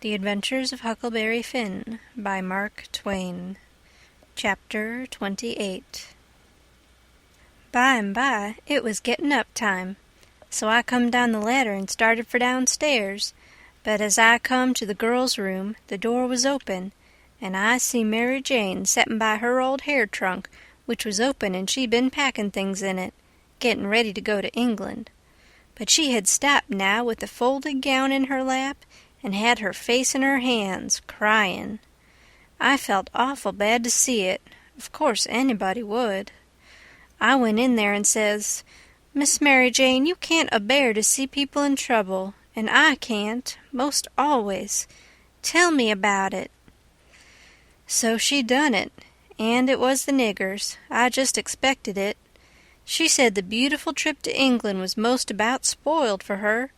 The Adventures of Huckleberry Finn by Mark Twain. Chapter 28. By and by it was getting up time, so I come down the ladder and started for downstairs, but as I come to the girls' room the door was open, and I see Mary Jane settin' by her old hair trunk, which was open and she'd been packing things in it, getting ready to go to England. But she had stopped now with the folded gown in her lap, and had her face in her hands, crying. I felt awful bad to see it. Of course anybody would. I went in there and says, "Miss Mary Jane, you can't a-bear to see people in trouble, and I can't, most always. Tell me about it." So she done it, and it was the niggers. I just expected it. She said the beautiful trip to England was most about spoiled for her.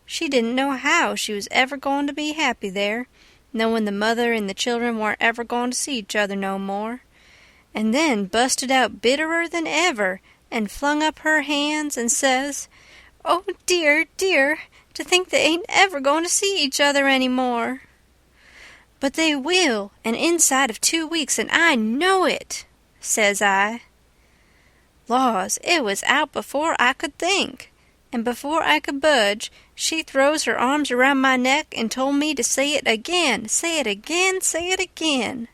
She didn't know how she was ever going to be happy there, knowing the mother and the children weren't ever going to see each other no more. And then busted out bitterer than ever, and flung up her hands and says, "Oh, dear, dear, to think they ain't ever going to see each other any more." "But they will, and inside of 2 weeks, and I know it," says I. Laws, it was out before I could think, and before I could budge, she throws her arms around my neck and told me to say it again, say it again, say it again.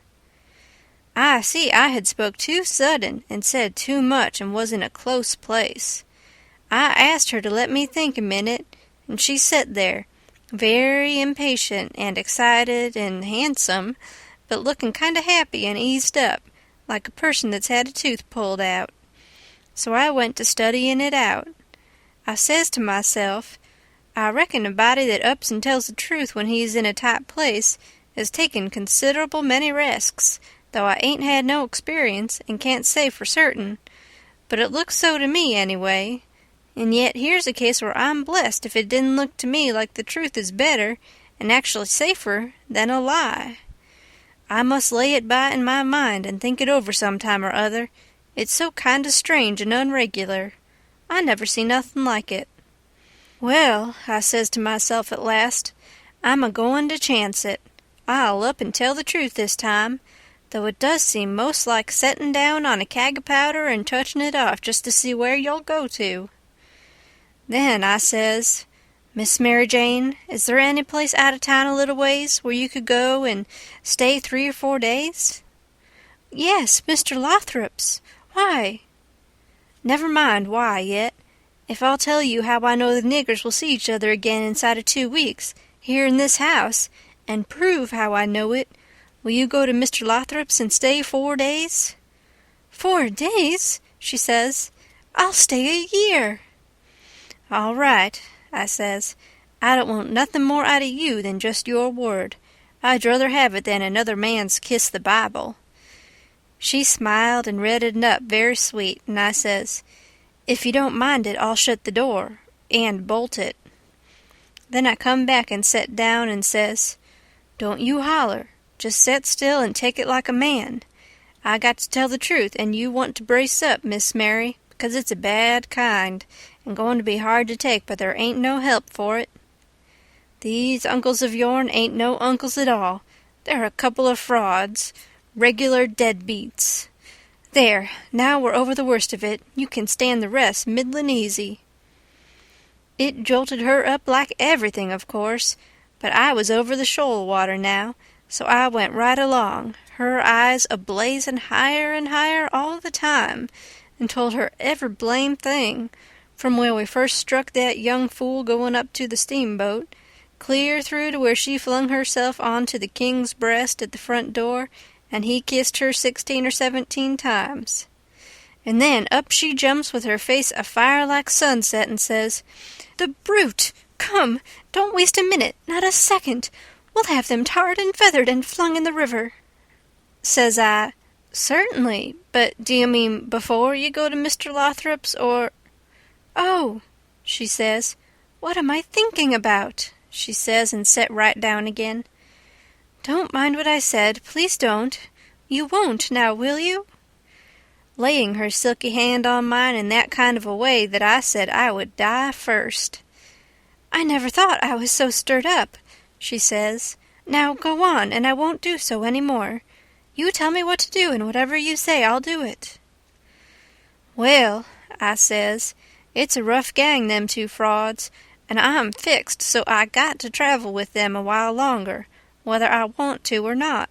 I see I had spoke too sudden and said too much and was in a close place. I asked her to let me think a minute, and she set there, very impatient and excited and handsome, but looking kind of happy and eased up, like a person that's had a tooth pulled out. So I went to studying it out. I says to myself, I reckon a body that ups and tells the truth when he's in a tight place has taken considerable many risks, though I ain't had no experience and can't say for certain, but it looks so to me anyway, and yet here's a case where I'm blessed if it didn't look to me like the truth is better and actually safer than a lie. I must lay it by in my mind and think it over some time or other. It's so kind of strange and unregular. I never see nothing like it. "Well," I says to myself at last, "I'm a-goin' to chance it. I'll up and tell the truth this time, though it does seem most like settin' down on a kag of powder and touchin' it off just to see where you'll go to." Then I says, "Miss Mary Jane, is there any place out of town a little ways where you could go and stay 3 or 4 days?" "Yes, Mr. Lothrop's. Why?" "Never mind why yet. If I'll tell you how I know the niggers will see each other again inside of 2 weeks, here in this house, and prove how I know it, will you go to Mr. Lothrop's and stay 4 days?" "4 days?" she says. "I'll stay a year." "All right," I says. "I don't want nothing more out of you than just your word. I'd druther have it than another man's kiss the Bible." She smiled and reddened up very sweet, and I says, "If you don't mind it, I'll shut the door, and bolt it." Then I come back and set down and says, "Don't you holler. Just set still and take it like a man. I got to tell the truth, and you want to brace up, Miss Mary, because it's a bad kind, and going to be hard to take, but there ain't no help for it. These uncles of yourn ain't no uncles at all. They're a couple of frauds, regular deadbeats. There, now we're over the worst of it. You can stand the rest middlin' easy." It jolted her up like everything, of course, but I was over the shoal water now, so I went right along, her eyes a-blazin' higher and higher all the time, and told her every blame thing, from where we first struck that young fool going up to the steamboat, clear through to where she flung herself on to the king's breast at the front door, and he kissed her 16 or 17 times. And then up she jumps with her face afire like sunset and says, "The brute! Come, don't waste a minute, not a second. We'll have them tarred and feathered and flung in the river." Says I, "Certainly, but do you mean before you go to Mr. Lothrop's, or—" "Oh," she says, "what am I thinking about?" she says, and set right down again. "Don't mind what I said, please don't. You won't, now, will you?" Laying her silky hand on mine in that kind of a way that I said I would die first. "I never thought I was so stirred up," she says. Now go on, and I won't do so any more. You tell me what to do, and whatever you say, I'll do it." "Well," I says, "it's a rough gang, them two frauds, and I'm fixed so I got to travel with them a while longer, whether I want to or not.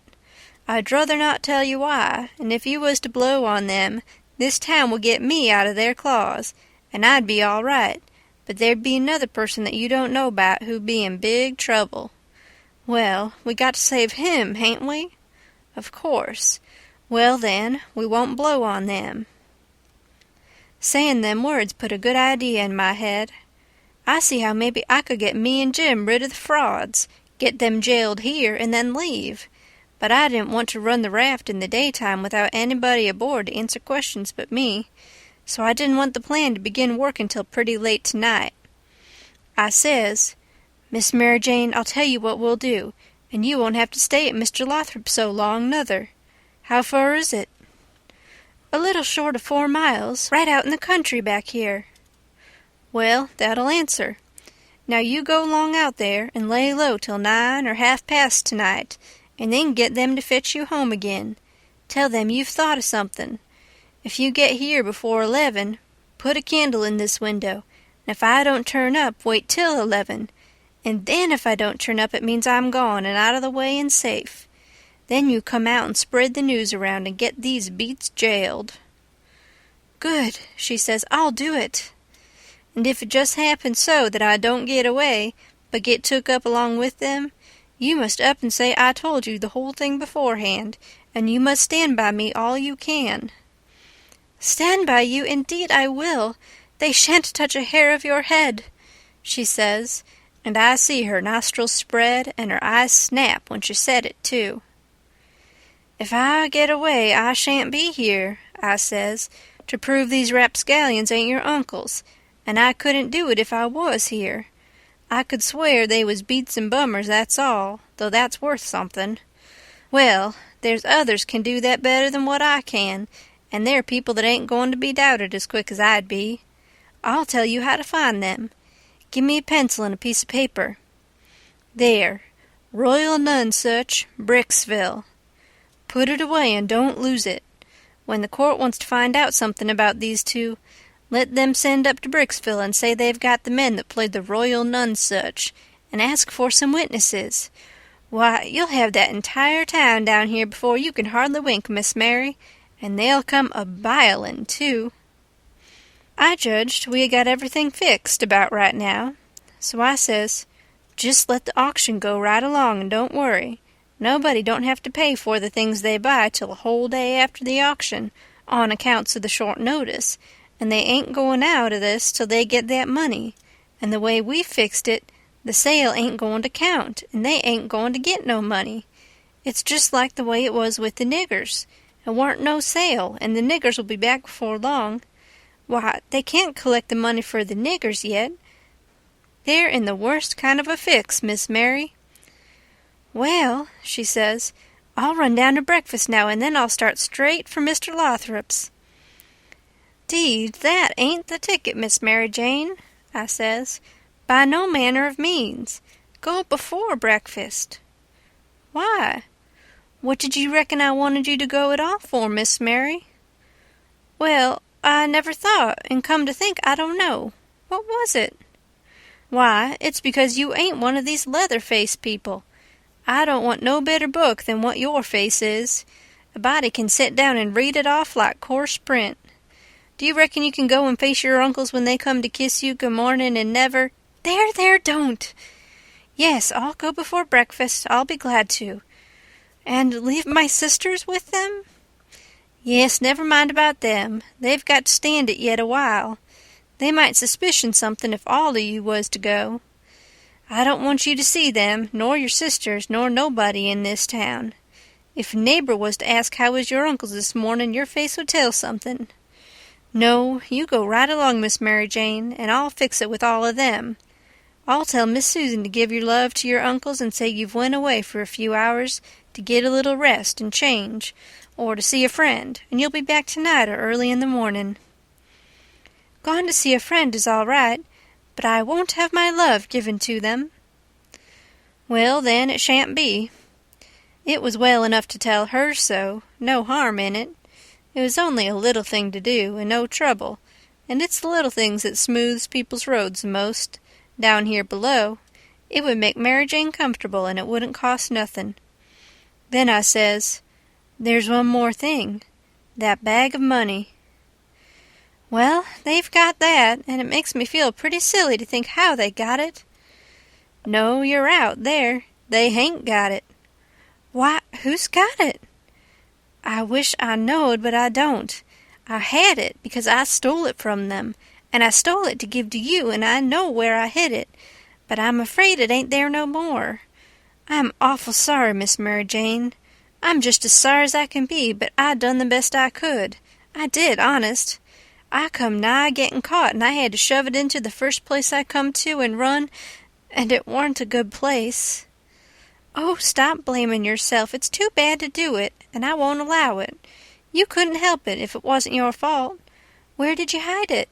I'd druther not tell you why, and if you was to blow on them, this town would get me out of their claws, and I'd be all right, but there'd be another person that you don't know about who'd be in big trouble. Well, we got to save him, hain't we? Of course. Well, then, we won't blow on them." Saying them words put a good idea in my head. I see how maybe I could get me and Jim rid of the frauds, get them jailed here, and then leave. But I didn't want to run the raft in the daytime without anybody aboard to answer questions but me, so I didn't want the plan to begin working till pretty late tonight. I says, "Miss Mary Jane, I'll tell you what we'll do, and you won't have to stay at Mr. Lothrop's so long, nother. How far is it?" "A little short of 4 miles, right out in the country back here." "Well, that'll answer. Now you go 'long out there and lay low till 9 or half-past tonight, and then get them to fetch you home again. Tell them you've thought of something. If you get here before 11, put a candle in this window, and if I don't turn up, wait till 11, and then if I don't turn up it means I'm gone and out of the way and safe. Then you come out and spread the news around and get these beats jailed." "Good," she says, "I'll do it. And if it just happens so that I don't get away, but get took up along with them, you must up and say I told you the whole thing beforehand, and you must stand by me all you can." "Stand by you, indeed I will. They shan't touch a hair of your head," she says, and I see her nostrils spread and her eyes snap when she said it, too. "If I get away I shan't be here," I says, "to prove these rapscallions ain't your uncles, and I couldn't do it if I was here. I could swear they was beats and bummers, that's all, though that's worth something. Well, there's others can do that better than what I can, and they're people that ain't going to be doubted as quick as I'd be. I'll tell you how to find them. Give me a pencil and a piece of paper. There, Royal Nonsuch, Bricksville. Put it away and don't lose it. When the court wants to find out something about these two, let them send up to Bricksville and say they've got the men that played the Royal Nonsuch, and ask for some witnesses. Why, you'll have that entire town down here before you can hardly wink, Miss Mary, and they'll come a-bilin', too." I judged we had got everything fixed about right now, so I says, "Just let the auction go right along and don't worry. Nobody don't have to pay for the things they buy till a whole day after the auction, on accounts of the short notice, and they ain't going out of this till they get that money, and the way we fixed it, the sale ain't going to count, and they ain't going to get no money. It's just like the way it was with the niggers. It warn't no sale, and the niggers will be back before long. Why, they can't collect the money for the niggers yet. They're in the worst kind of a fix, Miss Mary." "Well," she says, "I'll run down to breakfast now, and then I'll start straight for Mr. Lothrop's." "'Deed, that ain't the ticket, Miss Mary Jane," I says. "By no manner of means. Go before breakfast." "Why? What did you reckon I wanted you to go at all for, Miss Mary?" "Well, I never thought, and come to think I don't know. What was it?" "Why, it's because you ain't one of these leather-faced people. I don't want no better book than what your face is. A body can sit down and read it off like coarse print. Do you reckon you can go and face your uncles when they come to kiss you good morning and never—" There, don't. "Yes, I'll go before breakfast. I'll be glad to. And leave my sisters with them?" "Yes, never mind about them. They've got to stand it yet a while. They might suspicion something if all of you was to go. I don't want you to see them, nor your sisters, nor nobody in this town. If a neighbor was to ask how was your uncles this morning, your face would tell something. No, you go right along, Miss Mary Jane, and I'll fix it with all of them. I'll tell Miss Susan to give your love to your uncles and say you've went away for a few hours to get a little rest and change, or to see a friend, and you'll be back tonight or early in the morning." "Gone to see a friend is all right, but I won't have my love given to them." Well, then, it shan't be. It was well enough to tell her so, no harm in it. It was only a little thing to do, and no trouble, and it's the little things that smooths people's roads the most, down here below. It would make Mary Jane comfortable, and it wouldn't cost nothing. Then I says, there's one more thing, that bag of money. Well, they've got that, and it makes me feel pretty silly to think how they got it. No, you're out there. They hain't got it. Why, who's got it? I wish I knowed, but I don't. I had it because I stole it from them, and I stole it to give to you, and I know where I hid it, but I'm afraid it ain't there no more. I'm awful sorry, Miss Mary Jane. I'm just as sorry as I can be, but I done the best I could. I did, honest. I come nigh getting caught, and I had to shove it into the first place I come to and run, and it warn't a good place. Oh, stop blaming yourself. It's too bad to do it, and I won't allow it. You couldn't help it if it wasn't your fault. Where did you hide it?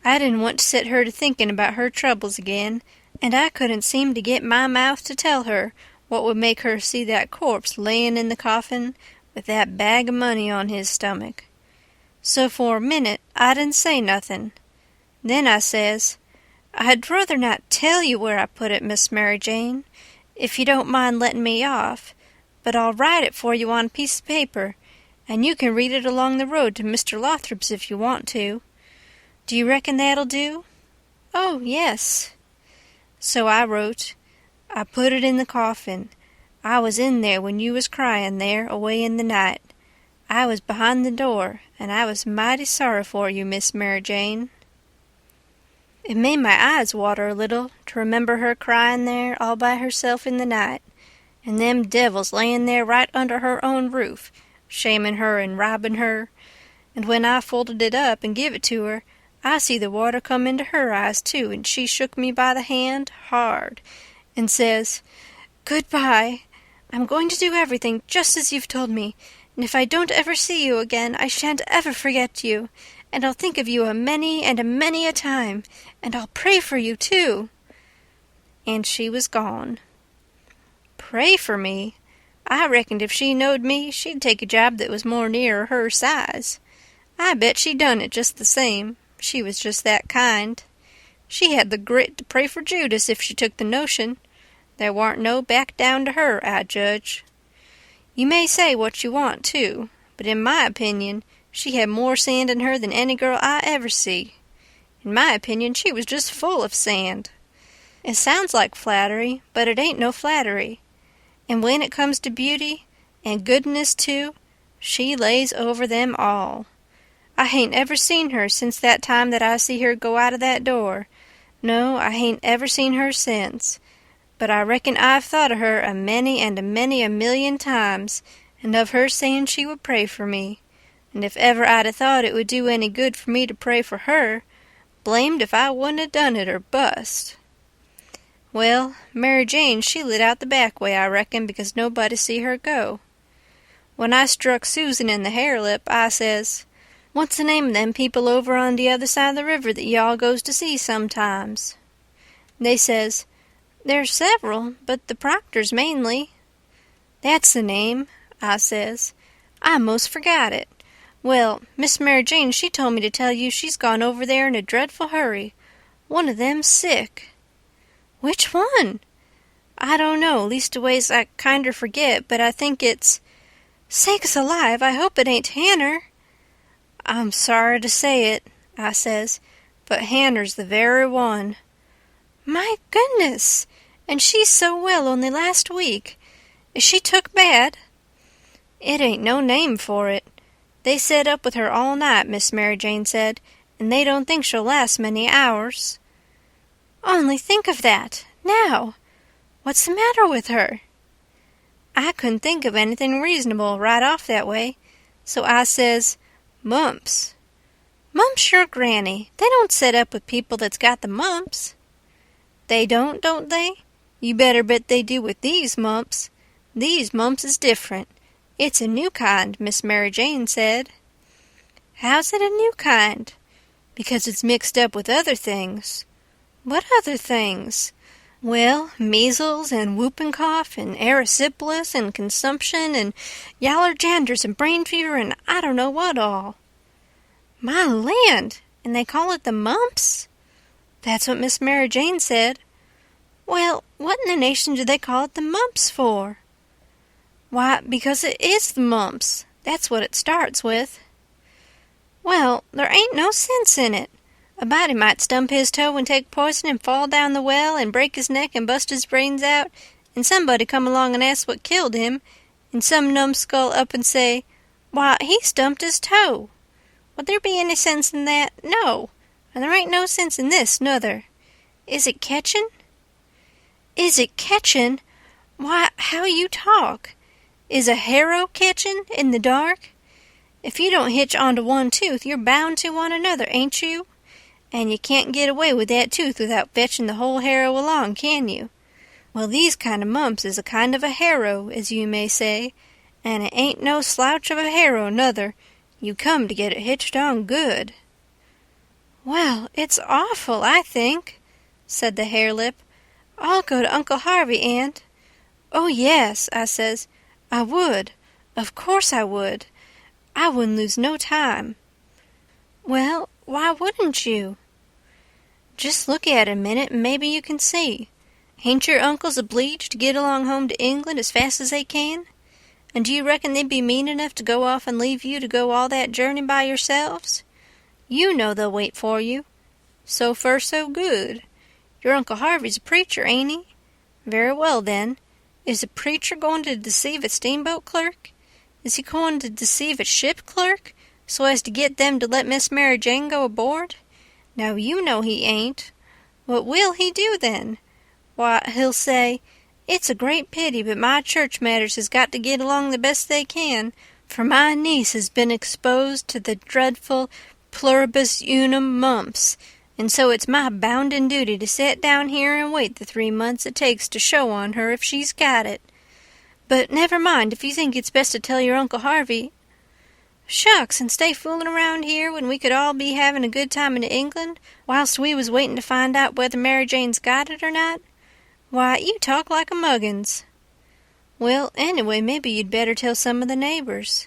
I didn't want to set her to thinking about her troubles again, and I couldn't seem to get my mouth to tell her what would make her see that corpse layin' in the coffin with that bag of money on his stomach. So for a minute I didn't say nothing. Then I says, I'd rather not tell you where I put it, Miss Mary Jane, if you don't mind letting me off, but I'll write it for you on a piece of paper, and you can read it along the road to Mr. Lothrop's if you want to. Do you reckon that'll do? Oh, yes. So I wrote, I put it in the coffin. I was in there when you was crying there away in the night. I was behind the door, and I was mighty sorry for you, Miss Mary Jane. It made my eyes water a little to remember her crying there all by herself in the night, and them devils layin' there right under her own roof, shaming her and robbing her, and when I folded it up and give it to her, I see the water come into her eyes too, and she shook me by the hand hard, and says, Goodbye. I'm going to do everything just as you've told me, and if I don't ever see you again, I shan't ever forget you, and I'll think of you a many a time, and I'll pray for you too. And she was gone. Pray for me? I reckoned if she knowed me, she'd take a job that was more nearer her size. I bet she done it just the same. She was just that kind. She had the grit to pray for Judas if she took the notion. There warn't no back down to her, I judge. You may say what you want to, but in my opinion, she had more sand in her than any girl I ever see. In my opinion, she was just full of sand. It sounds like flattery, but it ain't no flattery. And when it comes to beauty, and goodness too, she lays over them all. I hain't ever seen her since that time that I see her go out of that door. No, I hain't ever seen her since. But I reckon I've thought of her a many a million times, and of her saying she would pray for me. And if ever I'd 'a' thought it would do any good for me to pray for her, blamed if I wouldn't 'a' done it or bust. Well, Mary Jane, she lit out the back way, I reckon, because nobody see her go. When I struck Susan in the hare lip, I says, What's the name of them people over on the other side of the river that y'all goes to see sometimes? They says, There's several, but the Proctors mainly. That's the name, I says. I most forgot it. Well, Miss Mary Jane, she told me to tell you she's gone over there in a dreadful hurry. One of them's sick. Which one? I don't know, leastways I kinder forget, but I think it's... Sakes alive, I hope it ain't Hanner. I'm sorry to say it, I says, but Hanner's the very one. My goodness! And she's so well only last week. Is she took bad? It ain't no name for it. They set up with her all night, Miss Mary Jane said, and they don't think she'll last many hours. Only think of that! Now! What's the matter with her? I couldn't think of anything reasonable right off that way, so I says, Mumps. Mumps your granny. They don't set up with people that's got the mumps. They don't they? You better bet they do with these mumps. These mumps is different. It's a new kind, Miss Mary Jane said. How's it a new kind? Because it's mixed up with other things. What other things? Well, measles and whooping cough and erysipelas and consumption and yaller janders and brain fever and I don't know what all. My land! And they call it the mumps? That's what Miss Mary Jane said. Well, what in the nation do they call it the mumps for? Why, because it is the mumps. That's what it starts with. Well, there ain't no sense in it. A body might stump his toe and take poison and fall down the well and break his neck and bust his brains out, and somebody come along and ask what killed him, and some numbskull up and say, "Why, he stumped his toe." Would there be any sense in that? No. And there ain't no sense in this, nuther. Is it ketchin'? Is it ketchin'? Why, how you talk. Is a harrow ketchin' in the dark? If you don't hitch onto one tooth, you're bound to on another, ain't you? And you can't get away with that tooth without fetching the whole harrow along, can you? Well, these kind of mumps is a kind of a harrow, as you may say, and it ain't no slouch of a harrow, nuther. You come to get it hitched on good. Well, it's awful, I think, said the harelip. I'll go to Uncle Harvey, Aunt. Oh, yes, I says. I would. Of course I would. I wouldn't lose no time. Well, why wouldn't you? Just look at it a minute and maybe you can see. Ain't your uncles obleeged to get along home to England as fast as they can? And do you reckon they'd be mean enough to go off and leave you to go all that journey by yourselves? You know they'll wait for you. So fur, so good. Your Uncle Harvey's a preacher, ain't he? Very well, then. Is a preacher going to deceive a steamboat clerk? Is he going to deceive a ship clerk, so as to get them to let Miss Mary Jane go aboard? Now you know he ain't. What will he do, then? Why, he'll say, "It's a great pity, but my church matters has got to get along the best they can, for my niece has been exposed to the dreadful pluribus unum mumps, and so it's my bounden duty to set down here and wait the 3 months it takes to show on her if she's got it. But never mind, if you think it's best to tell your Uncle Harvey—" "Shucks, and stay fooling around here when we could all be having a good time in England, whilst we was waiting to find out whether Mary Jane's got it or not? Why, you talk like a muggins." "Well, anyway, maybe you'd better tell some of the neighbors."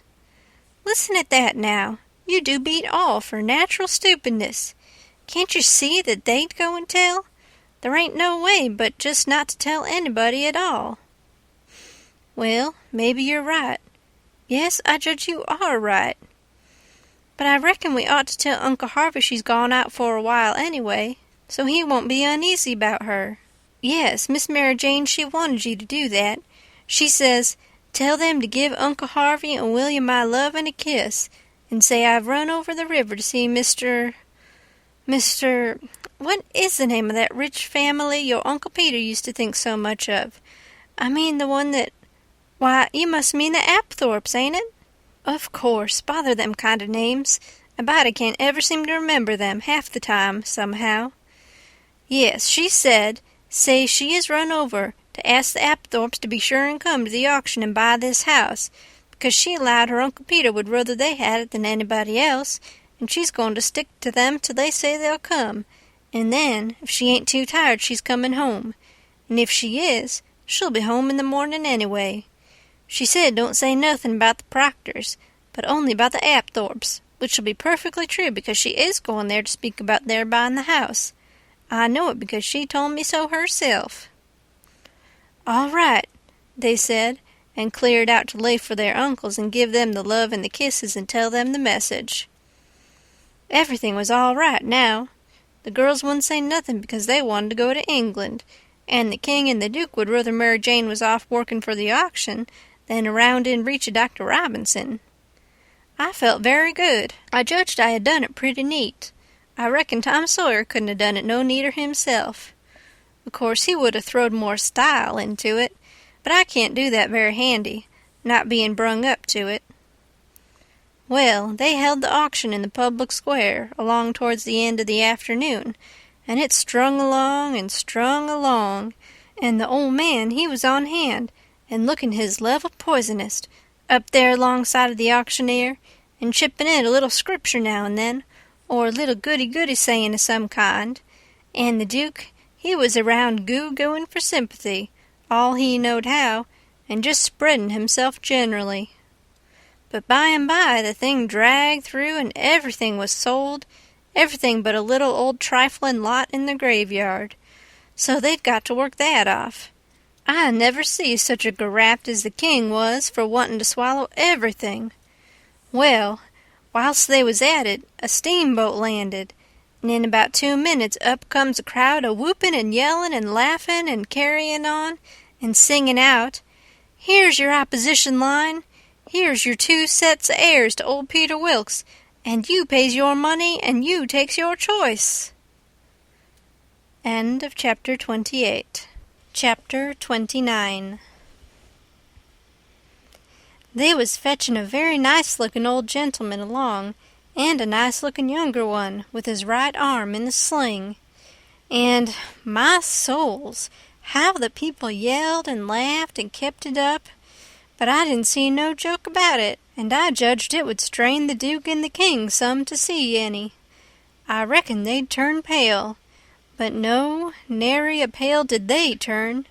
"Listen at that, now. You do beat all for natural stupidness. Can't you see that they'd go and tell? There ain't no way but just not to tell anybody at all." "Well, maybe you're right. Yes, I judge you are right. But I reckon we ought to tell Uncle Harvey she's gone out for a while anyway, so he won't be uneasy about her. Yes, Miss Mary Jane, she wanted you to do that. She says, 'Tell them to give Uncle Harvey and William my love and a kiss, and say I've run over the river to see Mr. What is the name of that rich family your Uncle Peter used to think so much of? I mean the one that— Why, you must mean the Apthorpes, ain't it? Of course, bother them kind of names. A body can't ever seem to remember them half the time, somehow. Yes, she said, say she is run over to ask the Apthorpes to be sure and come to the auction and buy this house, because she allowed her Uncle Peter would rather they had it than anybody else, and she's going to stick to them till they say they'll come, and then, if she ain't too tired, she's coming home, and if she is, she'll be home in the morning anyway. She said don't say nothing about the Proctors, but only about the Apthorpes, which'll be perfectly true because she is going there to speak about their buying the house. I know it because she told me so herself." "All right," they said, and cleared out to lay for their uncles and give them the love and the kisses and tell them the message. Everything was all right now. The girls wouldn't say nothing because they wanted to go to England, and the king and the duke would rather Mary Jane was off working for the auction than around in reach of Dr. Robinson. I felt very good. I judged I had done it pretty neat. I reckon Tom Sawyer couldn't have done it no neater himself. Of course, he would have throwed more style into it, but I can't do that very handy, not being brung up to it. Well, they held the auction in the public square along towards the end of the afternoon, and it strung along, and the old man, he was on hand, and looking his level poisonest, up there alongside of the auctioneer, and chipping in a little scripture now and then, or a little goody-goody saying of some kind, and the duke, He was around goo-gooing for sympathy, all he knowed how, and just spreading himself generally. But by and by the thing dragged through and everything was sold, everything but a little old trifling lot in the graveyard. So they'd got to work that off. I never see such a graft as the king was for wanting to swallow everything. Well, whilst they was at it, a steamboat landed, and in about 2 minutes up comes a crowd a-whooping and yelling and laughing and carrying on and singing out, "Here's your opposition line. Here's your 2 sets of heirs to old Peter Wilkes, and you pays your money and you takes your choice." End of Chapter 28. Chapter 29. They was fetching a very nice-looking old gentleman along, and a nice-looking younger one, with his right arm in a sling. And, my souls, how the people yelled and laughed and kept it up. But I didn't see no joke about it, and I judged it would strain the Duke and the King some to see any. I reckoned they'd turn pale. But no, nary a pale did they turn.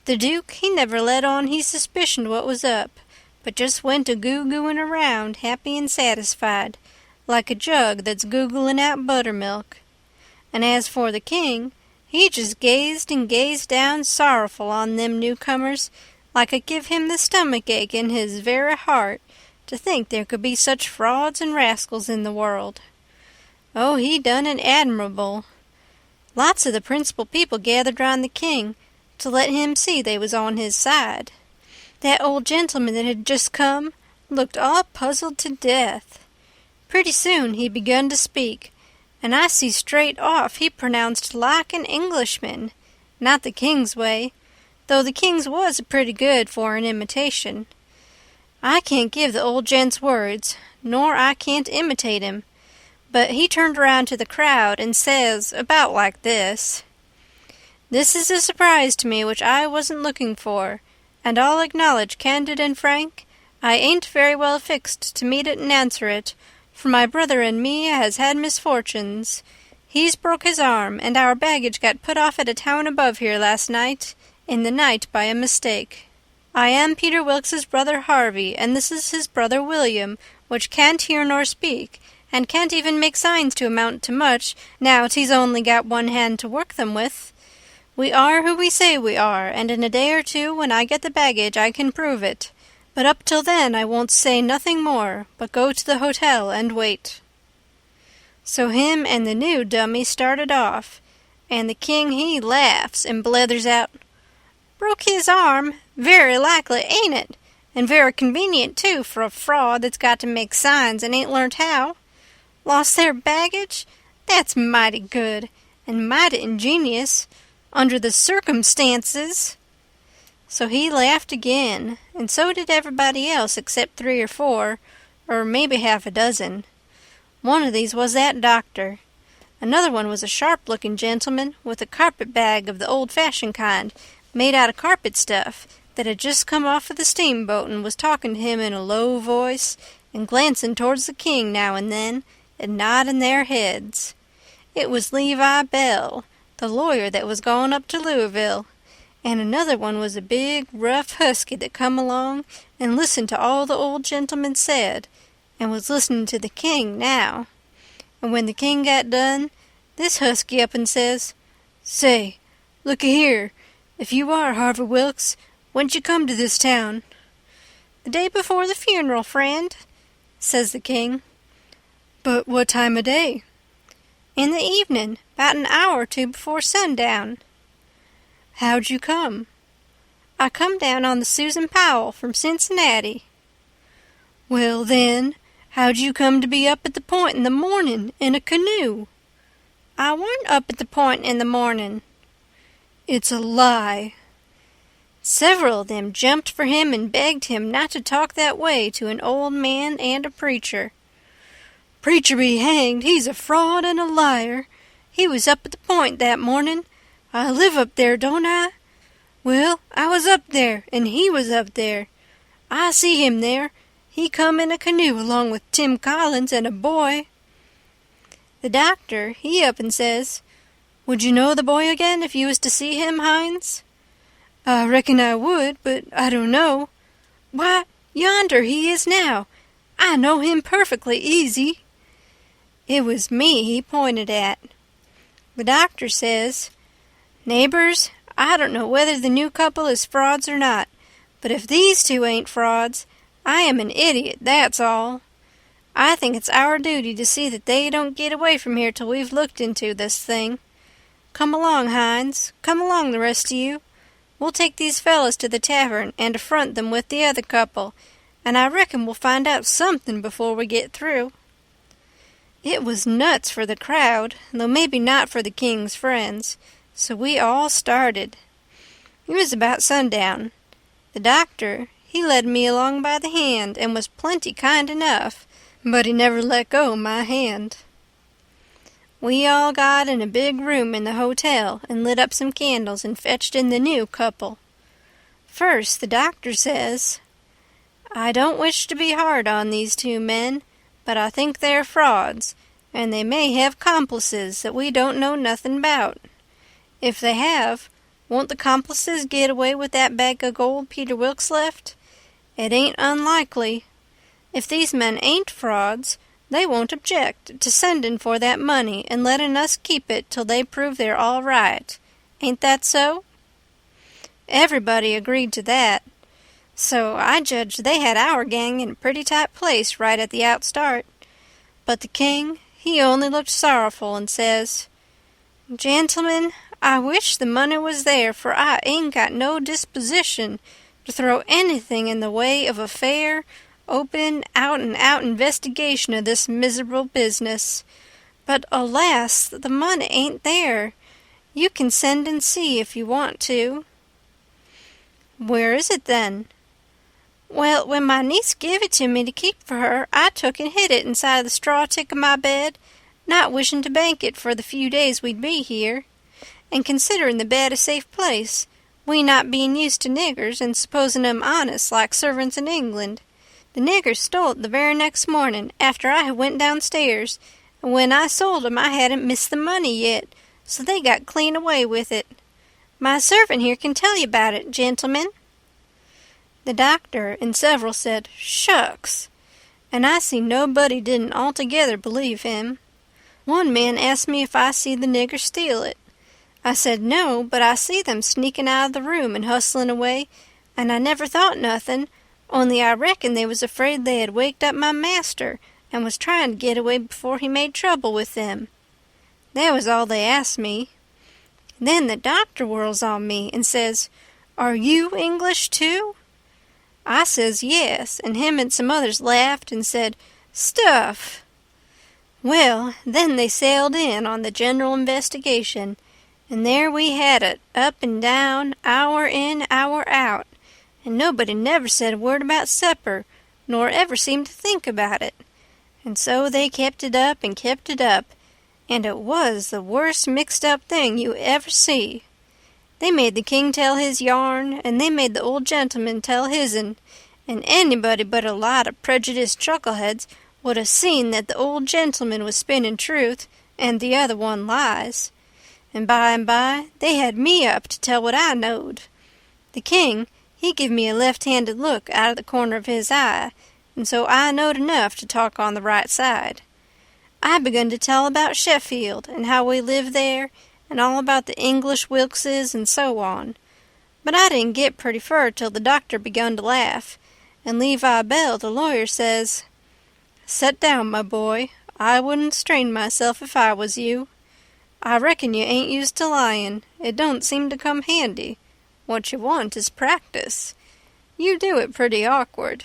The Duke, he never let on he suspicioned what was up, but just went a-goo-gooing around, happy and satisfied, like a jug that's googling out buttermilk. And as for the King, he just gazed and gazed down sorrowful on them newcomers, like it give him the stomach-ache in his very heart to think there could be such frauds and rascals in the world. Oh, he done it admirable. Lots of the principal people gathered round the king to let him see they was on his side. That old gentleman that had just come looked all puzzled to death. Pretty soon he begun to speak, and I see straight off he pronounced like an Englishman, not the king's way, though the king's was pretty good for an imitation. I can't give the old gent's words, nor I can't imitate him, but he turned around to the crowd and says about like this, "This is a surprise to me which I wasn't looking for, and I'll acknowledge, candid and frank, I ain't very well fixed to meet it and answer it, for my brother and me has had misfortunes. He's broke his arm, and our baggage got put off at a town above here last night, in the night by a mistake. I am Peter Wilkes's brother Harvey, and this is his brother William, which can't hear nor speak, and can't even make signs to amount to much, now he's only got one hand to work them with. We are who we say we are, and in a day or two, when I get the baggage, I can prove it. But up till then I won't say nothing more, but go to the hotel and wait." So him and the new dummy started off, and the king he laughs and blethers out, "Broke his arm? Very likely, ain't it? And very convenient, too, for a fraud that's got to make signs and ain't learnt how. Lost their baggage? That's mighty good, and mighty ingenious, under the circumstances." So he laughed again, and so did everybody else except 3 or 4, or maybe half a dozen. One of these was that doctor. Another one was a sharp-looking gentleman with a carpet-bag of the old-fashioned kind, made out of carpet stuff, that had just come off of the steamboat and was talking to him in a low voice and glancing towards the king now and then, and nodding their heads. It was Levi Bell, the lawyer that was gone up to Louisville, and another one was a big, rough husky that come along and listened to all the old gentleman said, and was listening to the king now. And when the king got done, this husky up and says, "Say, look-a-here, if you are Harvey Wilkes, when'd you come to this town?" "The day before the funeral, friend," says the king. "But what time o' day?" "In the evening, 'bout an hour or 2 before sundown." "How'd you come?" "I come down on the Susan Powell from Cincinnati." "Well, then, how'd you come to be up at the point in the morning in a canoe?" "I warn't up at the point in the morning." "It's a lie." Several of them jumped for him and begged him not to talk that way to an old man and a preacher. "Preacher be hanged, he's a fraud and a liar. He was up at the point that morning. I live up there, don't I? Well, I was up there, and he was up there. I see him there. He come in a canoe along with Tim Collins and a boy." The doctor, he up and says, Would you know the boy again if you was to see him, Hines?" "I reckon I would, but I don't know." "Why, yonder he is now. I know him perfectly easy." It was me he pointed at. The doctor says, "Neighbors, I don't know whether the new couple is frauds or not, but if these two ain't frauds, I am an idiot, that's all. I think it's our duty to see that they don't get away from here till we've looked into this thing. Come along, Hines. Come along, the rest of you. We'll take these fellows to the tavern and affront them with the other couple, and I reckon we'll find out something before we get through." It was nuts for the crowd, though maybe not for the king's friends, so we all started. It was about sundown. The doctor, he led me along by the hand and was plenty kind enough, but he never let go my hand. We all got in a big room in the hotel and lit up some candles and fetched in the new couple. First, the doctor says, "I don't wish to be hard on these two men, but I think they're frauds, and they may have complices that we don't know nothing about. If they have, won't the complices get away with that bag of gold Peter Wilkes left? It ain't unlikely. If these men ain't frauds, they won't object to sending for that money and letting us keep it till they prove they're all right. Ain't that so?" Everybody agreed to that. So I judged they had our gang in a pretty tight place right at the outstart. But the king, he only looked sorrowful and says, "Gentlemen, I wish the money was there, for I ain't got no disposition to throw anything in the way of a fair, open, out-and-out investigation of this miserable business. But alas, the money ain't there. You can send and see if you want to." "Where is it, then?" "Well, when my niece give it to me to keep for her, I took and hid it inside the straw tick of my bed, not wishing to bank it for the few days we'd be here. And considering the bed a safe place, we not being used to niggers and supposing 'em honest like servants in England. The niggers stole it the very next morning after I had went downstairs, and when I sold 'em I hadn't missed the money yet, so they got clean away with it. My servant here can tell you about it, gentlemen." The doctor and several said, "Shucks," and I see nobody didn't altogether believe him. One man asked me if I see the niggers steal it. I said no, but I see them sneaking out of the room and hustling away, and I never thought nothing, only I reckon they was afraid they had waked up my master and was trying to get away before he made trouble with them. That was all they asked me. Then the doctor whirls on me and says, "Are you English too?" I says yes, and him and some others laughed and said, "Stuff!" Well, then they sailed in on the general investigation, and there we had it, up and down, hour in, hour out, and nobody never said a word about supper, nor ever seemed to think about it. And so they kept it up and kept it up, and it was the worst mixed-up thing you ever see. They made the king tell his yarn, and they made the old gentleman tell his'n, and anybody but a lot of prejudiced chuckleheads would have seen that the old gentleman was spinning truth and the other one lies. And by they had me up to tell what I knowed. The king, he give me a left-handed look out of the corner of his eye, and so I knowed enough to talk on the right side. I begun to tell about Sheffield and how we lived there, and all about the English Wilkses and so on. But I didn't get pretty fur till the doctor begun to laugh, and Levi Bell, the lawyer, says, "Set down, my boy. I wouldn't strain myself if I was you. I reckon you ain't used to lying. It don't seem to come handy. What you want is practice. You do it pretty awkward."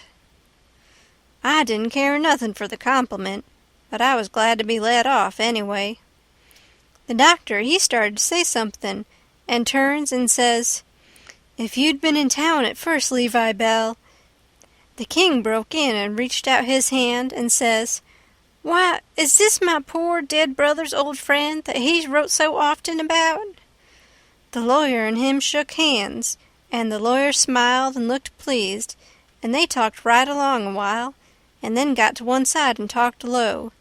I didn't care nothing for the compliment, but I was glad to be let off anyway. The doctor, he started to say something, and turns and says, "If you'd been in town at first, Levi Bell—" The king broke in and reached out his hand and says, "Why, is this my poor dead brother's old friend that he's wrote so often about?" The lawyer and him shook hands, and the lawyer smiled and looked pleased, and they talked right along a while, and then got to one side and talked low.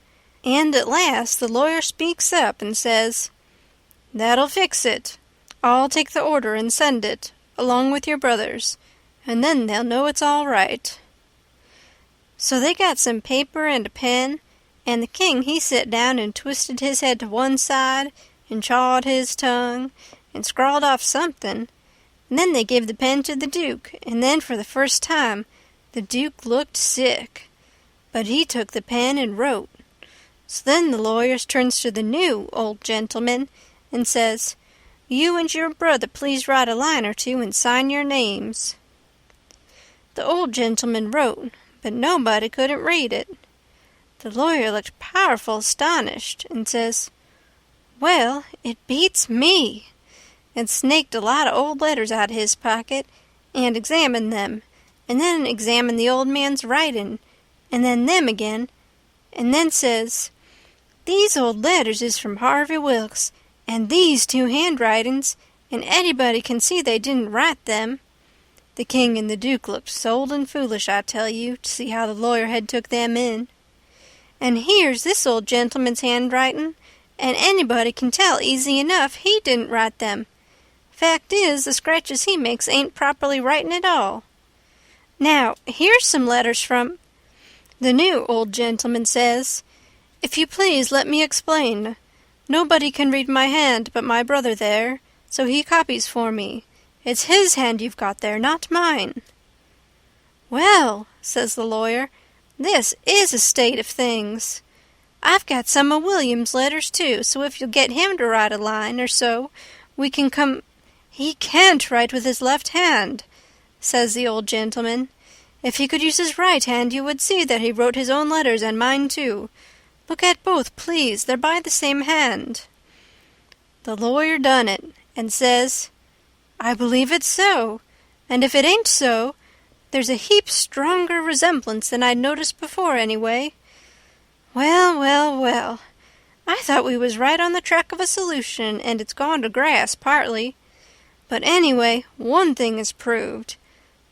And at last the lawyer speaks up and says, "That'll fix it. I'll take the order and send it, along with your brothers, and then they'll know it's all right." So they got some paper and a pen, and the king he sit down and twisted his head to one side and chawed his tongue and scrawled off something, and then they gave the pen to the Duke, and then for the first time the Duke looked sick, but he took the pen and wrote. So then the lawyer turns to the new old gentleman and says, "You and your brother please write a line or two and sign your names." The old gentleman wrote, but nobody couldn't read it. The lawyer looked powerful astonished and says, "Well, it beats me," and snaked a lot of old letters out of his pocket and examined them, and then examined the old man's writing, and then them again, and then says, "These old letters is from Harvey Wilkes, and these two handwritings, and anybody can see they didn't write them." The king and the Duke looked old and foolish, I tell you, to see how the lawyer had took them in. "And here's this old gentleman's handwriting, and anybody can tell easy enough he didn't write them. Fact is, the scratches he makes ain't properly writing at all. Now, here's some letters from—" The new old gentleman says, "If you please, let me explain. Nobody can read my hand but my brother there, so he copies for me. It's his hand you've got there, not mine." "Well," says the lawyer, "this is a state of things. I've got some of William's letters, too, so if you'll get him to write a line or so, we can come—" "He can't write with his left hand," says the old gentleman. "If he could use his right hand, you would see that he wrote his own letters and mine, too. Look at both, please. They're by the same hand." The lawyer done it, and says, "I believe it's so, and if it ain't so, there's a heap stronger resemblance than I'd noticed before, anyway. Well, well, well, I thought we was right on the track of a solution, and it's gone to grass, partly. But anyway, one thing is proved.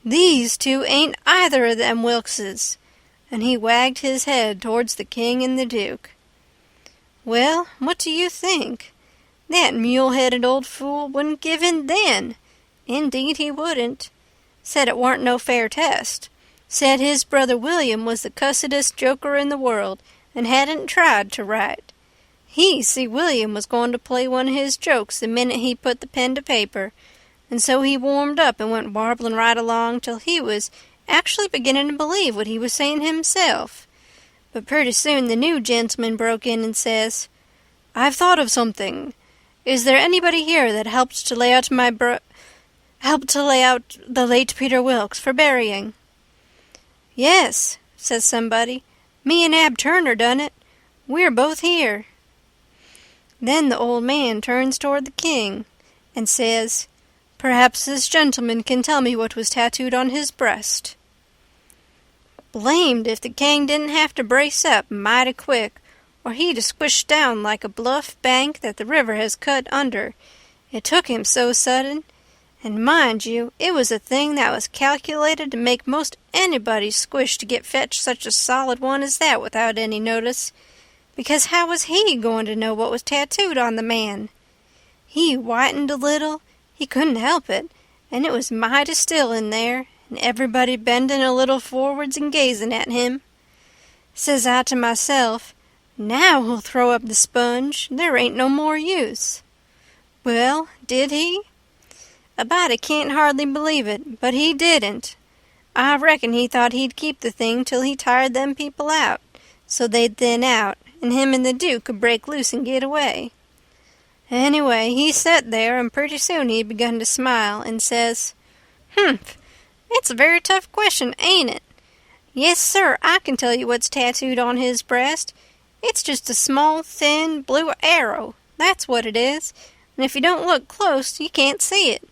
These two ain't either of them Wilkses," and he wagged his head towards the king and the Duke. Well, what do you think? That mule-headed old fool wouldn't give in then. Indeed he wouldn't. Said it warn't no fair test. Said his brother William was the cussedest joker in the world, and hadn't tried to write. He see William was going to play one of his jokes the minute he put the pen to paper, and so he warmed up and went warbling right along till he was actually beginning to believe what he was saying himself. But pretty soon the new gentleman broke in and says, "I've thought of something. Is there anybody here that helped to lay out the late Peter Wilkes for burying?" "Yes," says somebody. "Me and Ab Turner done it. We're both here." Then the old man turns toward the king and says, "Perhaps this gentleman can tell me what was tattooed on his breast." Blamed if the king didn't have to brace up mighty quick, or he'd a squished down like a bluff bank that the river has cut under. It took him so sudden, and mind you, it was a thing that was calculated to make most anybody squish to get fetched such a solid one as that without any notice, because how was he going to know what was tattooed on the man? He whitened a little, he couldn't help it, and it was mighty still in there, and everybody bending a little forwards and gazing at him. Says I to myself, now he'll throw up the sponge, there ain't no more use. Well, did he? A body can't hardly believe it, but he didn't. I reckon he thought he'd keep the thing till he tired them people out, so they'd thin out, and him and the Duke could break loose and get away. Anyway, he set there, and pretty soon he begun to smile, and says, "Humph, it's a very tough question, ain't it? Yes, sir, I can tell you what's tattooed on his breast. It's just a small, thin, blue arrow. That's what it is, and if you don't look close, you can't see it.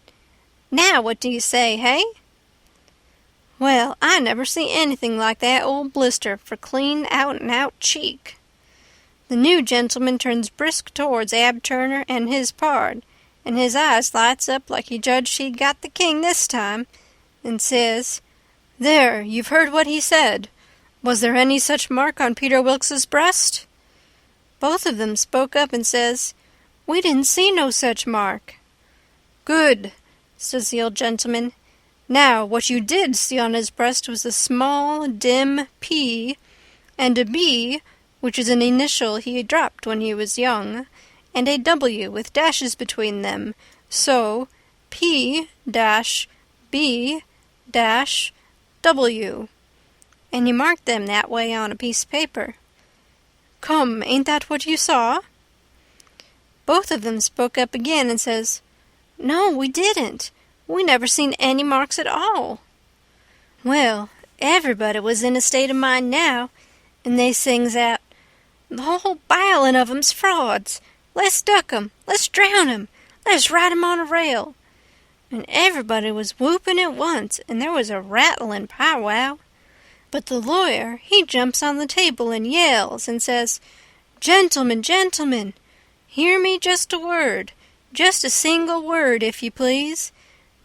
Now what do you say, hey?" Well, I never see anything like that old blister for clean out-and-out cheek. The new gentleman turns brisk towards Ab Turner and his pard, and his eyes lights up like he judged he'd got the king this time, and says, "There, you've heard what he said. Was there any such mark on Peter Wilkes's breast?" Both of them spoke up and says, We didn't see no such mark." "Good," says the old gentleman. "Now, what you did see on his breast was a small, dim P, and a B, which is an initial he dropped when he was young, and a W with dashes between them, so P-B-W. And he marked them that way on a piece of paper. Come, ain't that what you saw?" Both of them spoke up again and says, "No, we didn't. We never seen any marks at all." Well, everybody was in a state of mind now, and they sings out, "The whole bilin' of 'em's frauds. Let's duck 'em. Let's drown 'em. Let's ride 'em on a rail." And everybody was whooping at once, and there was a rattlin' powwow. But the lawyer, he jumps on the table and yells and says, "Gentlemen, gentlemen, hear me just a word, just a single word, if you please.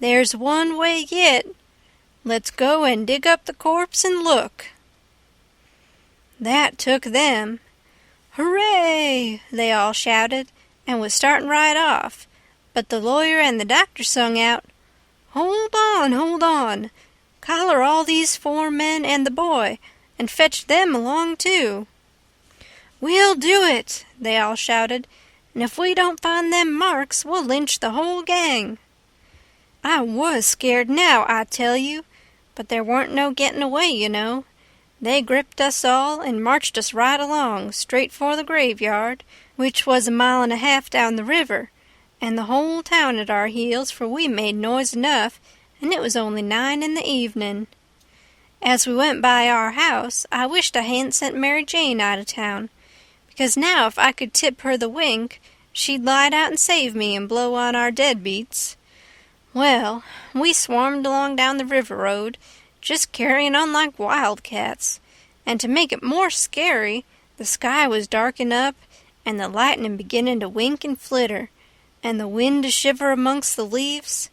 There's one way yet. Let's go and dig up the corpse and look." That took them. "Hooray!" they all shouted, and was starting right off, but the lawyer and the doctor sung out, hold on, collar all these 4 men and the boy, and fetch them along too." "We'll do it," they all shouted, "and if we don't find them marks, we'll lynch the whole gang." I was scared now, I tell you, but there weren't no getting away, you know. They gripped us all and marched us right along, straight for the graveyard, which was 1.5 miles down the river, and the whole town at our heels, for we made noise enough, and it was only 9 in the evening. As we went by our house, I wished I hadn't sent Mary Jane out of town, because now if I could tip her the wink, she'd light out and save me and blow on our deadbeats. Well, we swarmed along down the river road, just carrying on like wildcats, and to make it more scary, the sky was darking up, and the lightning beginning to wink and flitter, and the wind to shiver amongst the leaves.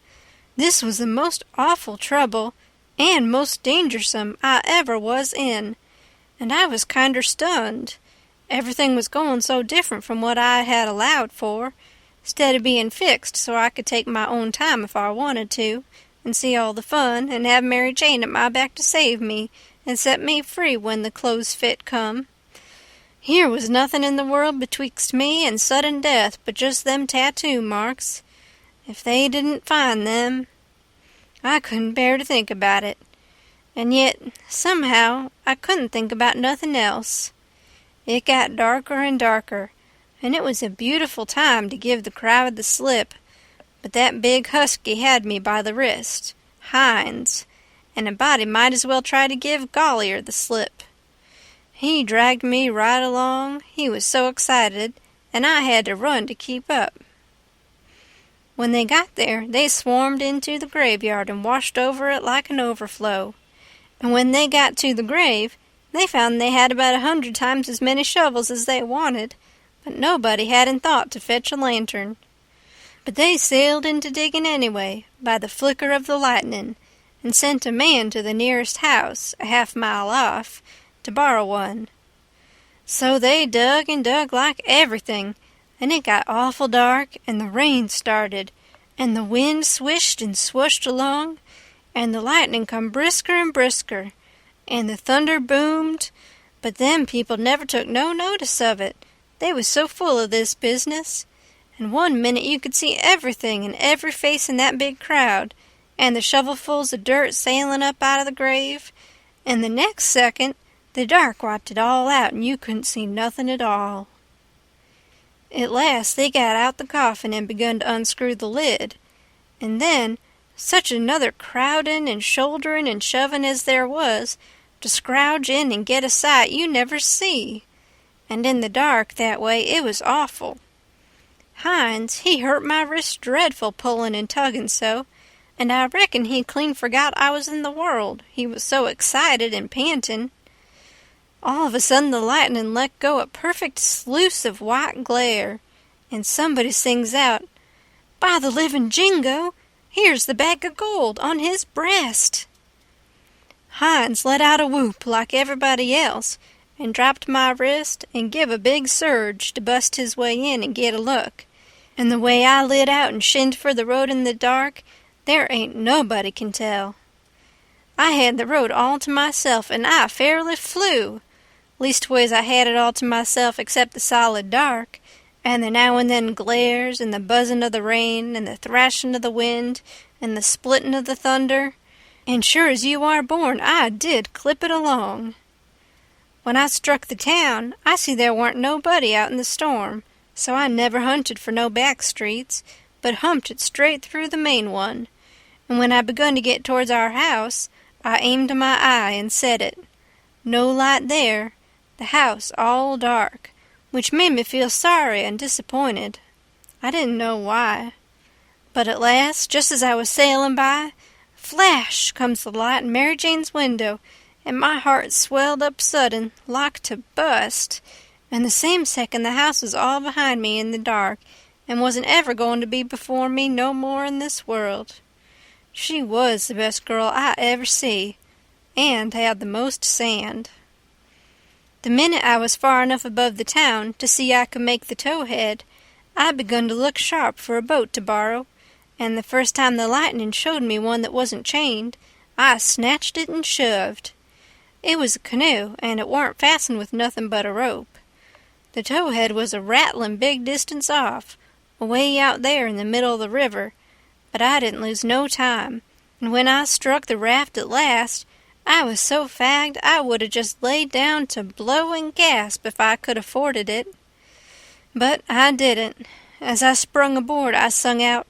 This was the most awful trouble, and most dangersome I ever was in, and I was kinder stunned. Everything was going so different from what I had allowed for, 'stead of being fixed so I could take my own time if I wanted to, and see all the fun, and have Mary Jane at my back to save me and set me free when the close fit come. Here was nothing in the world betwixt me and sudden death but just them tattoo marks. If they didn't find them, I couldn't bear to think about it. And yet, somehow, I couldn't think about nothing else. It got darker and darker, and it was a beautiful time to give the crowd the slip, but that big husky had me by the wrist, Hines, and a body might as well try to give Gollier the slip. He dragged me right along, he was so excited, and I had to run to keep up. When they got there, they swarmed into the graveyard and washed over it like an overflow. And when they got to the grave, they found they had about 100 times as many shovels as they wanted, but nobody hadn't thought to fetch a lantern. But they sailed into digging anyway, by the flicker of the lightning, and sent a man to the nearest house, a half-mile off, to borrow one. So they dug and dug like everything, and it got awful dark, and the rain started, and the wind swished and swooshed along, and the lightning come brisker and brisker, and the thunder boomed, but them people never took no notice of it. They was so full of this business, and one minute you could see everything and every face in that big crowd, and the shovelfuls of dirt sailing up out of the grave, and the next second the dark wiped it all out and you couldn't see nothing at all. At last they got out the coffin and begun to unscrew the lid, and then such another crowding and shouldering and shoving as there was to scrouge in and get a sight you never see, and in the dark that way it was awful. Hines, he hurt my wrist dreadful pulling and tugging so, and I reckon he clean forgot I was in the world, he was so excited and panting. All of a sudden the lightning let go a perfect sluice of white glare, and somebody sings out, "By the living Jingo, here's the bag of gold on his breast!" Hines let out a whoop like everybody else, and dropped my wrist and give a big surge to bust his way in and get a look, And the way I lit out and shinned for the road in the dark, there ain't nobody can tell. I had the road all to myself, and I fairly flew. Leastways I had it all to myself except the solid dark, and the now and then glares, and the buzzing of the rain, and the thrashing of the wind, and the splitting of the thunder, and sure as you are born, I did clip it along. When I struck the town, I see there warn't nobody out in the storm, so I never hunted for no back streets, but humped it straight through the main one, and when I begun to get towards our house, I aimed my eye and set it. No light there, the house all dark, which made me feel sorry and disappointed. I didn't know why. But at last, just as I was sailing by, flash comes the light in Mary Jane's window, and my heart swelled up sudden, like to bust, and the same second the house was all behind me in the dark, and wasn't ever going to be before me no more in this world. She was the best girl I ever see, and had the most sand. The minute I was far enough above the town to see I could make the towhead, I begun to look sharp for a boat to borrow, and the first time the lightning showed me one that wasn't chained, I snatched it and shoved. It was a canoe, and it warn't fastened with nothing but a rope. The towhead was a rattling big distance off, away out there in the middle of the river, but I didn't lose no time, and when I struck the raft at last, I was so fagged I would have just laid down to blow and gasp if I could afforded it. But I didn't. As I sprung aboard, I sung out,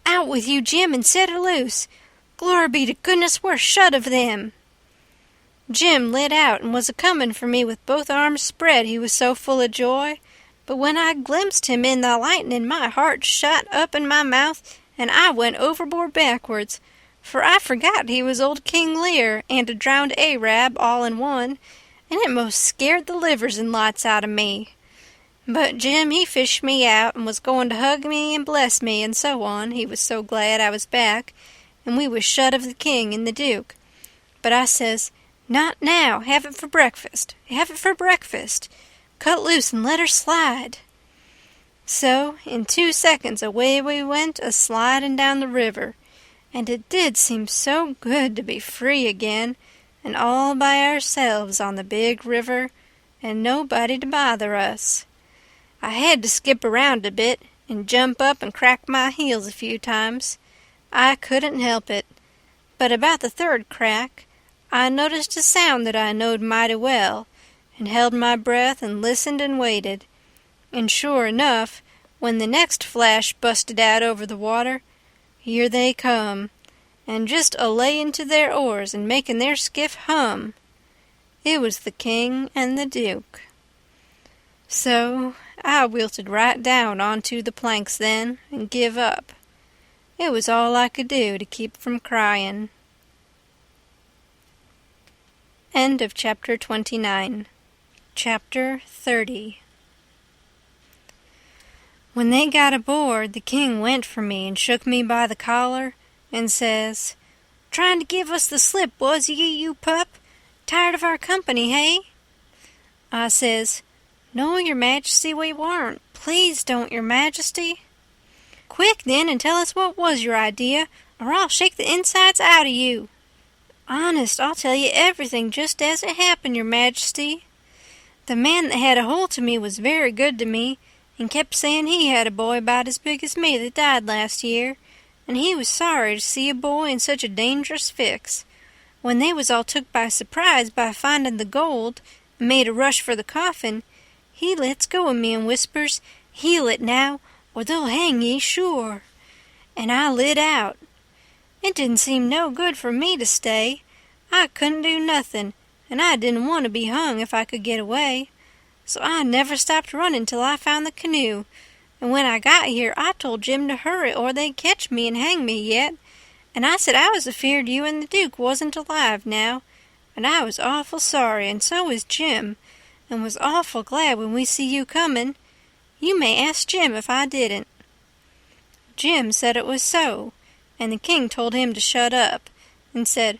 "Out with you, Jim, and set her loose! Glory be to goodness we're shut of them!" Jim lit out and was a-comin' for me with both arms spread, he was so full of joy. But when I glimpsed him in the lightning, my heart shot up in my mouth, and I went overboard backwards, for I forgot he was old King Lear and a drowned Arab all in one, and it most scared the livers and lights out of me. But Jim, he fished me out and was going to hug me and bless me and so on, he was so glad I was back, and we was shut of the king and the duke. But I says, "Not now, have it for breakfast, have it for breakfast. Cut loose and let her slide." So, in 2 seconds away we went a-sliding down the river, and it did seem so good to be free again, and all by ourselves on the big river, and nobody to bother us. I had to skip around a bit, and jump up and crack my heels a few times. I couldn't help it. But about the third crack, I noticed a sound that I knowed mighty well, and held my breath and listened and waited. And sure enough, when the next flash busted out over the water, here they come, and just a-layin' to their oars and making their skiff hum. It was the king and the duke. So I wilted right down onto the planks then and give up. It was all I could do to keep from crying. End of Chapter 29. Chapter 30. When they got aboard, the king went for me and shook me by the collar and says, "Trying to give us the slip, was ye, you pup? Tired of our company, hey?" I says, "No, your majesty, we warn't. Please don't, your majesty." "Quick, then, and tell us what was your idea, or I'll shake the insides out of you." "Honest, I'll tell you everything just as it happened, your majesty. The man that had a holt of me was very good to me, and kept saying he had a boy about as big as me that died last year, and he was sorry to see a boy in such a dangerous fix. When they was all took by surprise by finding the gold, and made a rush for the coffin, he lets go of me and whispers, 'Heel it now, or they'll hang ye, sure.' And I lit out. It didn't seem no good for me to stay. I couldn't do nothing, and I didn't want to be hung if I could get away. So I never stopped running till I found the canoe, and when I got here I told Jim to hurry or they'd catch me and hang me yet, and I said I was afeard you and the Duke wasn't alive now, and I was awful sorry, and so was Jim, and was awful glad when we see you coming. You may ask Jim if I didn't." Jim said it was so, and the king told him to shut up, and said,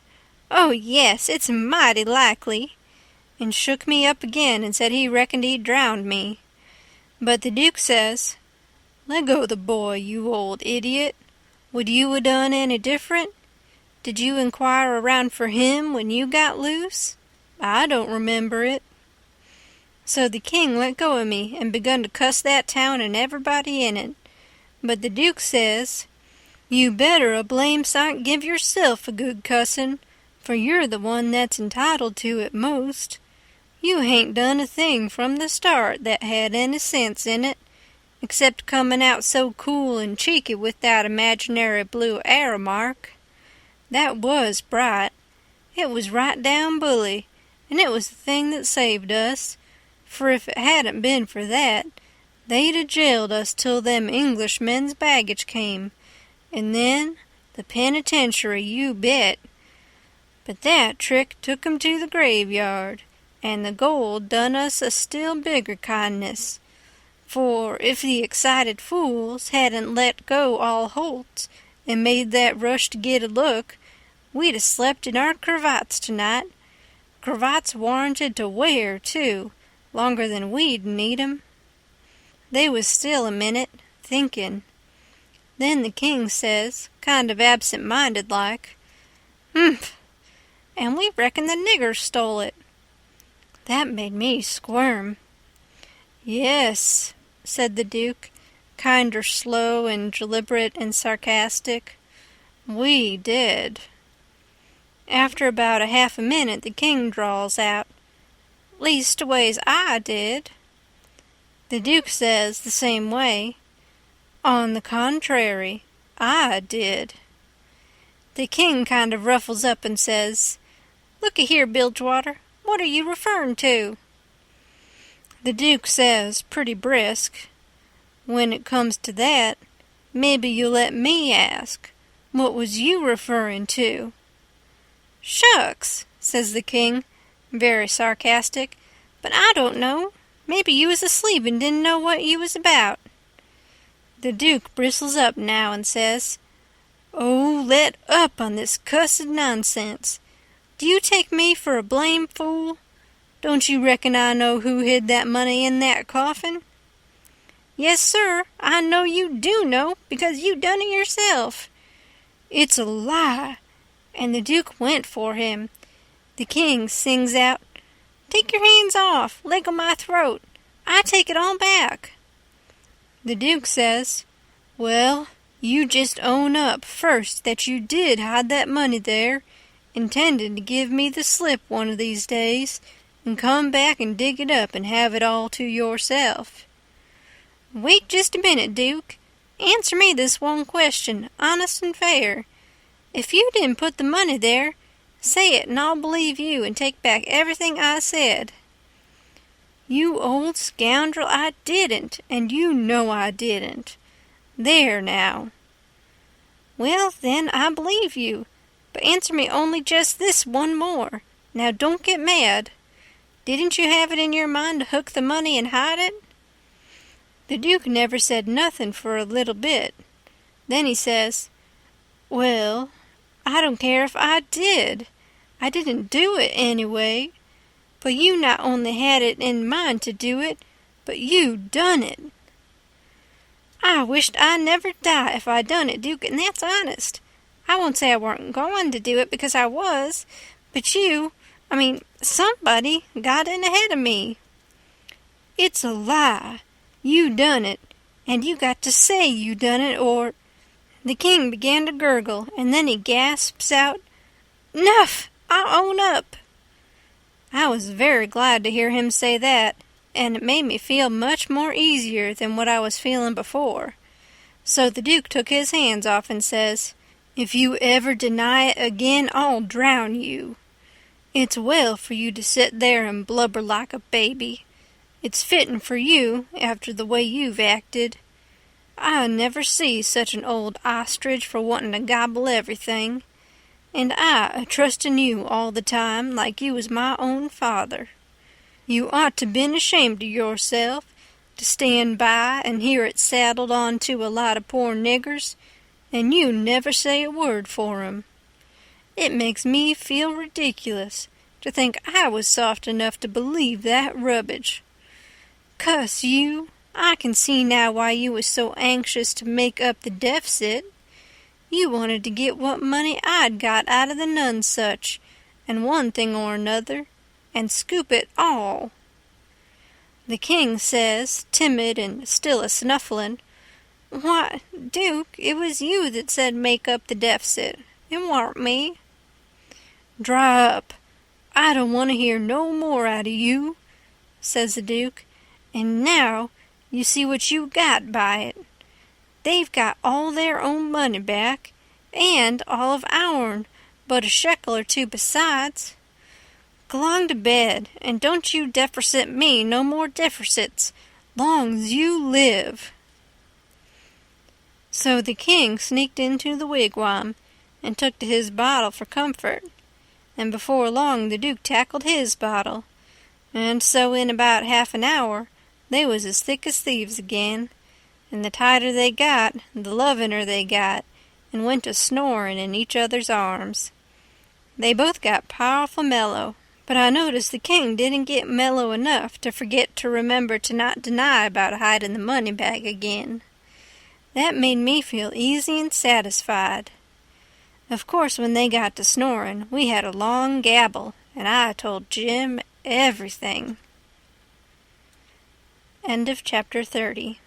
"Oh, yes, it's mighty likely," and shook me up again and said he reckoned he'd drowned me. But the Duke says, "Let go the boy, you old idiot. Would you a done any different? Did you inquire around for him when you got loose? I don't remember it." So the king let go of me and begun to cuss that town and everybody in it. But the Duke says, "You better a blame sight give yourself a good cussin', for you're the one that's entitled to it most. You hain't done a thing from the start that had any sense in it, except comin' out so cool and cheeky with that imaginary blue arrow mark. That was bright. It was right down bully, and it was the thing that saved us, for if it hadn't been for that, they'd a jailed us till them Englishmen's baggage came, and then the penitentiary, you bet. But that trick took 'em to the graveyard, and the gold done us a still bigger kindness, for if the excited fools hadn't let go all holts and made that rush to get a look, we'd a slept in our cravats tonight. Cravats warranted to wear, too, longer than we'd need 'em." They was still a minute, thinking. Then the king says, kind of absent-minded like, "Humph! And we reckon the niggers stole it." That made me squirm. "Yes," said the Duke, kinder slow and deliberate and sarcastic, "we did." After about a half a minute the king drawls out, "Leastways I did." The Duke says the same way, "On the contrary, I did." The king kind of ruffles up and says, "Looky here, Bilgewater, what are you referring to?" The Duke says, pretty brisk, "When it comes to that, maybe you'll let me ask, what was you referring to?" "Shucks," says the king, very sarcastic, "but I don't know. Maybe you was asleep and didn't know what you was about." The Duke bristles up now and says, "Oh, let up on this cussed nonsense. Do you take me for a blame fool? Don't you reckon I know who hid that money in that coffin?" "Yes, sir, I know you do know, because you done it yourself." "It's a lie," and the Duke went for him. The king sings out, "Take your hands off, leg o' my throat. I take it all back." The Duke says, "Well, you just own up first that you did hide that money there, intending to give me the slip one of these days, and come back and dig it up and have it all to yourself." "Wait just a minute, Duke. Answer me this one question, honest and fair. If you didn't put the money there, say it and I'll believe you and take back everything I said." "You old scoundrel, I didn't, and you know I didn't. There now." "Well, then, I believe you, but answer me only just this one more. Now don't get mad. Didn't you have it in your mind to hook the money and hide it?" The Duke never said nothing for a little bit. Then he says, "Well, I don't care if I did. I didn't do it anyway. But you not only had it in mind to do it, but you done it." "I wished I never die if I done it, Duke, and that's honest. I won't say I weren't going to do it because I was, but somebody got in ahead of me." "It's a lie. You done it, and you got to say you done it, or—" The king began to gurgle, and then he gasps out, "'Nuff! I'll own up." I was very glad to hear him say that, and it made me feel much more easier than what I was feeling before. So the Duke took his hands off and says, "If you ever deny it again, I'll drown you. It's well for you to sit there and blubber like a baby. It's fitting for you, after the way you've acted. I never see such an old ostrich for wanting to gobble everything. And I a-trusting you all the time like you was my own father. You ought to been ashamed of yourself to stand by and hear it saddled on to a lot of poor niggers, and you never say a word for 'em. It makes me feel ridiculous to think I was soft enough to believe that rubbish. Cuss you, I can see now why you was so anxious to make up the deficit. You wanted to get what money I'd got out of the Nonesuch, and one thing or another, and scoop it all. The king says, timid and still a-snufflin', "Why, Duke, it was you that said make up the deficit. It warn't me." "Dry up. I don't want to hear no more out of you," says the Duke. "And now you see what you got by it. They've got all their own money back, and all of ourn, but a shekel or two besides. G'long to bed, and don't you defercit me no more defercits, long's you live." So the king sneaked into the wigwam, and took to his bottle for comfort, and before long the Duke tackled his bottle, and so in about half an hour they was as thick as thieves again, and the tighter they got, the lovin'er they got, and went to snoring in each other's arms. They both got powerful mellow, but I noticed the king didn't get mellow enough to forget to remember to not deny about hiding the money bag again. That made me feel easy and satisfied. Of course, when they got to snoring, we had a long gabble, and I told Jim everything. End of chapter 30.